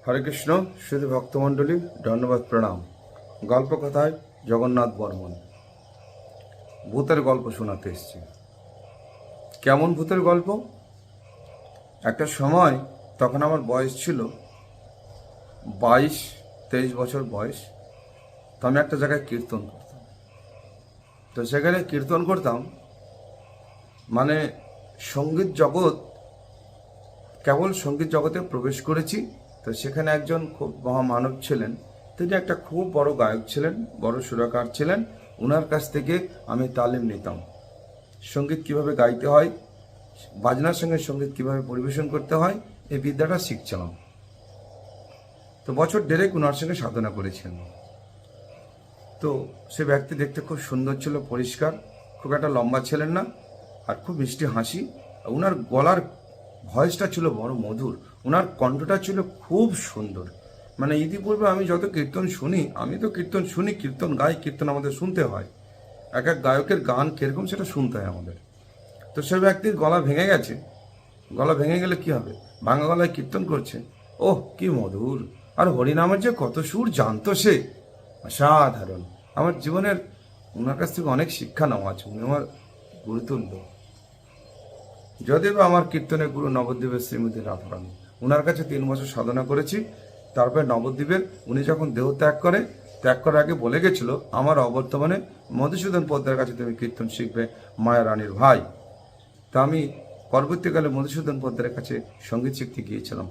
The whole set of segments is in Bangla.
হরে কৃষ্ণ। শুধু ভক্তমণ্ডলী, ধন্যবাদ, প্রণাম। গল্প কথায় জগন্নাথ বর্মন। ভূতের গল্প শোনাতে এসছি। কেমন ভূতের গল্প? একটা সময়, তখন আমার বয়স ছিল 22-23 বছর বয়স। তো আমি একটা জায়গায় কীর্তন করতাম। তো সেখানে কীর্তন করতাম, মানে সঙ্গীত জগৎ, কেবল সঙ্গীত জগতে প্রবেশ করেছি। তো সেখানে একজন খুব মহামানব ছিলেন। তিনি একটা খুব বড় গায়ক ছিলেন, বড় সুরকার ছিলেন। ওনার কাছ থেকে আমি তালিম নিতাম। সঙ্গীত কিভাবে গাইতে হয়, বাজনার সঙ্গে সঙ্গীত কিভাবে পরিবেশন করতে হয়, এই বিদ্যাটা শিখছিলাম। তো বছর দেড়েক ওনার সঙ্গে সাধনা করেছেন। তো সে ব্যক্তি দেখতে খুব সুন্দর ছিল, পরিষ্কার, খুব একটা লম্বা ছিলেন না, আর খুব মিষ্টি হাসি। ওনার গলার ভয়েসটা ছিল বড় মধুর, ওনার কণ্ঠটা ছিল খুব সুন্দর। মানে ইতিপূর্বে আমি যত কীর্তন শুনি, আমি তো কীর্তন শুনি, কীর্তন গাই, কীর্তন আমাদের শুনতে হয়। এক এক গায়কের গান কিরকম সেটা শুনতে হয় আমাদের। তো সে ব্যক্তির গলা ভেঙে গেছে। গলা ভেঙে গেলে কি হবে? ভাঙা গলায় কীর্তন করছে। ওহ, কি মধুর! আর হরিনামের যে কত সুর জানতো সে, অসাধারণ। আমার জীবনের ওনার কাছ থেকে অনেক শিক্ষা নেওয়া আছে। উনি আমার গুরুতুল্য। যদিও আমার কীর্তনের গুরু নবদ্বীপের শ্রীমতী রাধারানী, ওনার কাছে 3 বছর সাধনা করেছি। তারপরে নবদ্বীপের উনি যখন দেহ ত্যাগ করার আগে বলে গেছিল, আমার অবর্তমানে মধুসূদন পোদ্দার কাছে তুমি কীর্তন শিখবে, মায়া রানীর ভাই। তা আমি পরবর্তীকালে মধুসূদন পোদ্দারের কাছে সঙ্গীত শিখতে গিয়েছিলাম।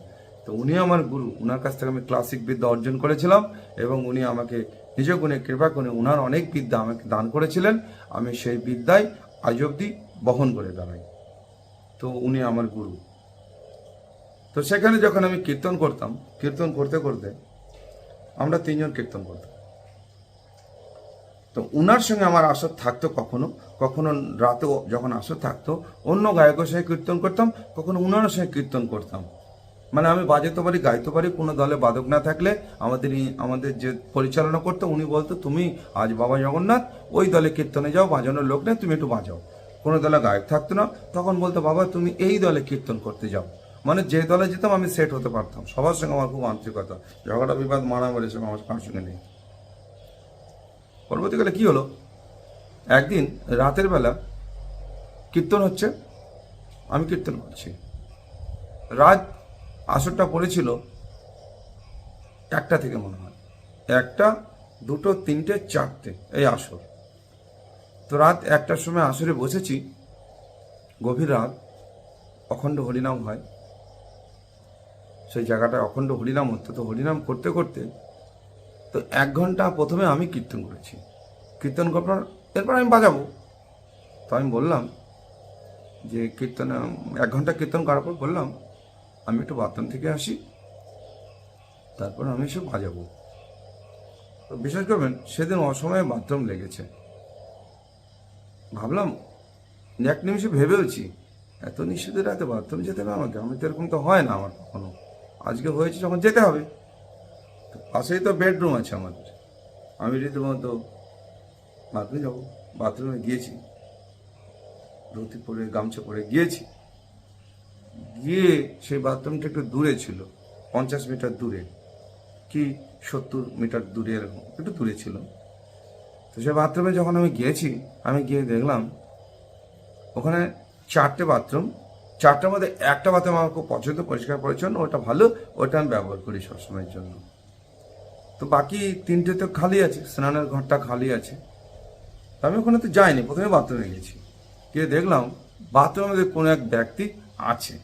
তো উনি আমার গুরু, ওনার কাছ থেকে আমি ক্লাসিক বিদ্যা অর্জন করেছিলাম, এবং উনি আমাকে নিজ গুণে কৃপা করে ওনার অনেক বিদ্যা আমাকে দান করেছিলেন। আমি সেই বিদ্যায় আজ অবধি বহন করে দাঁড়াই। তো উনি আমার গুরু। তো সেখানে যখন আমি কীর্তন করতাম, কীর্তন করতে করতে আমরা 3 জন কীর্তন করতাম। তো উনার সঙ্গে আমার আসর থাকতো, কখনো কখনো রাতেও যখন আসর থাকতো অন্য গায়কের সঙ্গে কীর্তন করতাম, কখনো উনার সঙ্গে কীর্তন করতাম। মানে আমি বাজাতে পারি, গাইতে পারি, কোনো দলে বাদক না থাকলে আমাদের যে পরিচালনা করতো উনি বলতো, তুমি আজ বাবা জগন্নাথ ওই দলে কীর্তনে যাও, বাজানোর লোক নেই, তুমি একটু বাজাও। কোনো দলে গায়ক থাকতো না, তখন বলতো, বাবা তুমি এই দলে কীর্তন করতে যাও। মানে যে দলে যেতাম আমি সেট হতে পারতাম। সবার সঙ্গে আমার খুব আন্তরিকতা, ঝগড়া বিবাদ মারামারি সঙ্গে আমার কারোর সঙ্গে নেই। পরবর্তীকালে কি হলো, একদিন রাতের বেলা কীর্তন হচ্ছে, আমি কীর্তন করছি। রাত আসরটা পড়েছিল 1টা থেকে, মনে হয় 1টা, 2টো, 3টে, 4টে, এই আসর। তো রাত 1টার সময় আসরে বসেছি, গভীর রাত, অখণ্ড হরিনাম হয় সেই জায়গাটায়, অখণ্ড হরিনাম হতো। তো হরিনাম করতে করতে তো 1 ঘন্টা প্রথমে আমি কীর্তন করেছি। কীর্তন করার এরপর আমি বাজাবো। তো আমি বললাম যে কীর্তন 1 ঘন্টা কীর্তন করার পর বললাম, আমি একটু বাথরুম থেকে আসি, তারপর আমি এসে বাজাবো। তো বিশ্বাস করবেন, সেদিন অসময়ে বাথরুম লেগেছে। ভাবলাম, 1 নিমিষে ভেবেওছি, এত নিশ্চিত রাতে বাথরুম যেতে হবে আমাকে? আমি তো এরকম তো হয় না আমার কখনো, আজকে হয়েছে যখন যেতে হবে। তো পাশেই তো বেডরুম আছে আমাদের, আমি রীতিমতো বাথরুমে যাবো। বাথরুমে গিয়েছি, ধুতি পরে গামছা পরে গিয়েছি। গিয়ে সেই বাথরুমটা একটু দূরে ছিল, 50 মিটার দূরে, কি 70 মিটার দূরে, এরকম একটু দূরে ছিল। তো সে বাথরুমে যখন আমি গিয়েছি, আমি গিয়ে দেখলাম ওখানে 4টে বাথরুম। 4টার মধ্যে একটা বাথরুম আমার খুব পছন্দ, পরিষ্কার পরিচ্ছন্ন, ওটা ভালো, ওটা আমি ব্যবহার করি সবসময়ের জন্য। তো বাকি 3টে তো খালি আছে, স্নানের ঘরটা খালি আছে। তো আমি ওখানে তো যাইনি, প্রথমে বাথরুমে গেছি। গিয়ে দেখলাম বাথরুমের মধ্যে কোনো এক ব্যক্তি আছে,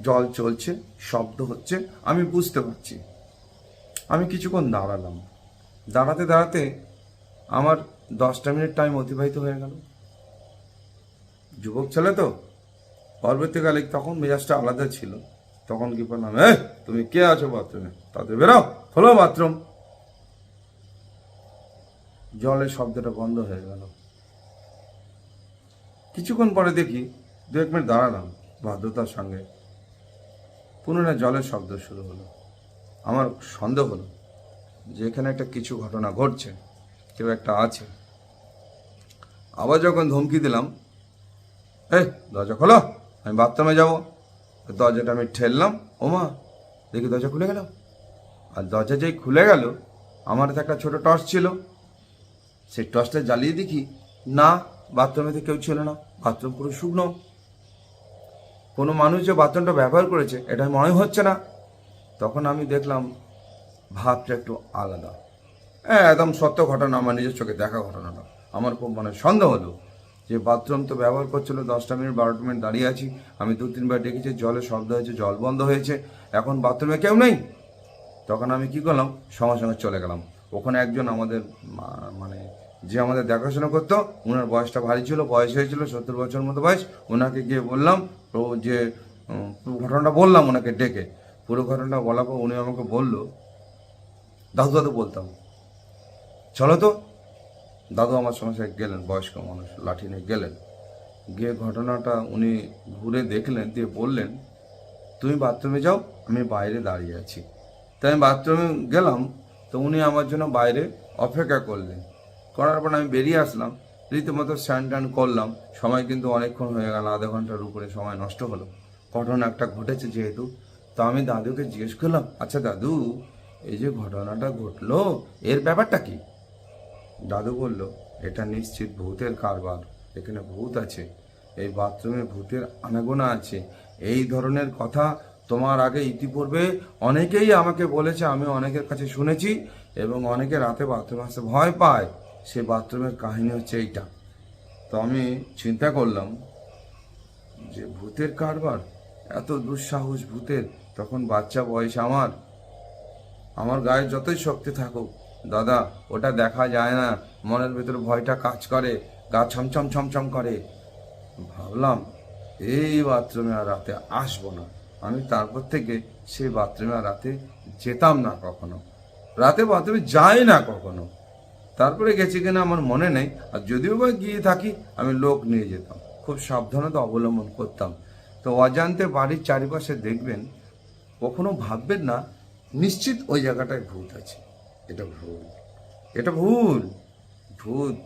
জল চলছে, শব্দ হচ্ছে, আমি বুঝতে পারছি। আমি কিছুক্ষণ দাঁড়ালাম। দাঁড়াতে দাঁড়াতে আমার 10টা মিনিট টাইম অতিবাহিত হয়ে গেল। যুবক ছেলে তো, পরবর্তীকালে তখন মেজাজটা আলাদা ছিল। তখন কি বললাম, তুমি কে আছো বাথরুমে? তাদের বেরাও, খোলো বাথরুম। জলের শব্দটা বন্ধ হয়ে গেল। কিছুক্ষণ পরে দেখি, 2-1 মিনিট দাঁড়ালাম ভদ্রতার সঙ্গে, পুনরায় জলের শব্দ শুরু হলো। আমার সন্দেহ হলো যে এখানে একটা কিছু ঘটনা ঘটছে, কেউ একটা আছে। আবার যখন ধমকি দিলাম, দরজা খোলো, আমি বাথরুমে যাবো, দরজাটা আমি ঠেললাম, ওমা, দেখি দরজা খুলে গেল। আর দরজা যেই খুলে গেল, আমার তো একটা ছোট টর্চ ছিল, সেই টর্চটা জ্বালিয়ে দেখি না, বাথরুমে তো কেউ ছিল না, বাথরুম পুরো শুকনো। কোনো মানুষ যে বাথরুমটা ব্যবহার করেছে এটা মনে হচ্ছে না। তখন আমি দেখলাম ভাবটা একটু আলাদা। হ্যাঁ, একদম সত্য ঘটনা, আমার নিজের চোখে দেখা ঘটনাটা। আমার খুব সন্দেহ হলো যে বাথরুম তো ব্যবহার করছিল, 10টা মিনিট 12টা মিনিট দাঁড়িয়ে আছি, আমি 2-3 বার ডেকেছি, জলের শব্দ হয়েছে, জল বন্ধ হয়েছে, এখন বাথরুমে কেউ নেই। তখন আমি কি করলাম, সঙ্গে সঙ্গে চলে গেলাম। ওখানে একজন আমাদের মানে যে আমাদের দেখাশোনা করতো, ওনার বয়সটা ভারী ছিল, বয়স হয়েছিল 70 বছর মতো বয়স। ওনাকে গিয়ে বললাম যে পুরো ঘটনাটা বললাম ওনাকে ডেকে। পুরো ঘটনাটা বলার পর উনি আমাকে বলল, দাদু দাদু বলতাম, চলো তো। দাদু আমার সঙ্গে সঙ্গে গেলেন, বয়স্ক মানুষ, লাঠি নিয়ে গেলেন। গিয়ে ঘটনাটা উনি ঘুরে দেখলেন, দিয়ে বললেন, তুমি বাথরুমে যাও, আমি বাইরে দাঁড়িয়ে আছি। তাই আমি বাথরুমে গেলাম, তো উনি আমার জন্য বাইরে অপেক্ষা করলেন। করার পর আমি বেরিয়ে আসলাম, রীতিমতো স্নান টান করলাম। সময় কিন্তু অনেকক্ষণ হয়ে গেল, আধা ঘন্টার উপরে সময় নষ্ট হলো। ঘটনা একটা ঘটেছে যেহেতু, তো আমি দাদুকে জিজ্ঞেস করলাম, আচ্ছা দাদু, এই যে ঘটনাটা ঘটলো, এর ব্যাপারটা কি? দাদু বলল, এটা নিশ্চিত ভূতের কারবার, এখানে ভূত আছে, এই বাথরুমে ভূতের আনাগোনা আছে। এই ধরনের কথা তোমার আগে ইতিপূর্বে অনেকেই আমাকে বলেছে, আমি অনেকের কাছে শুনেছি, এবং অনেকে রাতে বাথরুমে আসতে ভয় পায়। সে বাথরুমের কাহিনী হচ্ছে এইটা। তো আমি চিন্তা করলাম যে ভূতের কারবার, এত দুঃসাহস ভূতের! তখন বাচ্চা বয়স আমার গায়ে যতই শক্তি থাকুক দাদা, ওটা দেখা যায় না, মনের ভেতরে ভয়টা কাজ করে, গা ছমছম ছমছম করে। ভাবলাম এই বাথরুমে আর রাতে আসবো না। আমি তারপর থেকে সেই বাথরুমে আর রাতে যেতাম না কখনো, রাতে বাথরুমে যাই না কখনো। তারপরে গেছি কিনা আমার মনে নেই, আর যদিও বা গিয়ে থাকি আমি লোক নিয়ে যেতাম, খুব সাবধানতা অবলম্বন করতাম। তো অজান্তে বাড়ির চারিপাশে দেখবেন, কখনো ভাববেন না নিশ্চিত ওই জায়গাটায় ভূত আছে। এটা ভুল, এটা ভুল। ভূত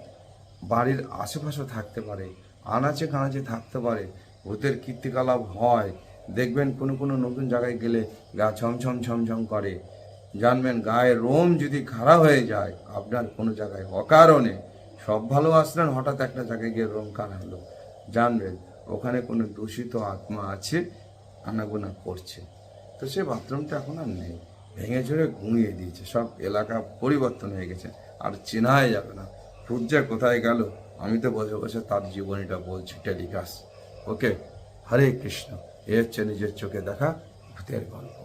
বাড়ির আশেপাশে থাকতে পারে, আনাচে কানাচে থাকতে পারে। ভূতের কীর্তিকলাপ হয়, দেখবেন কোনো কোনো নতুন জায়গায় গেলে গা ছমছম ছমছম করে। জানবেন গায়ের রোম যদি খাড়া হয়ে যায় আপনার কোনো জায়গায় অকারণে, সব ভালো আসলেন, হঠাৎ একটা জায়গায় গিয়ে রোম খাড়া হলো, জানবেন ওখানে কোনো দূষিত আত্মা আছে, আনাগোনা করছে। তো সে বাথরুমটা এখন আর নেই, ভেঙে চড়ে ঘুমিয়ে দিয়েছে, সব এলাকা পরিবর্তন হয়ে গেছে, আর চেনাই যাবে না। ভূত যে কোথায় গেল, আমি তো বসে বসে তার জীবনীটা বলছি টেলিকাস্ট। ওকে, হরে কৃষ্ণ। এ হচ্ছে নিজের চোখে দেখা ভূতের গল্প।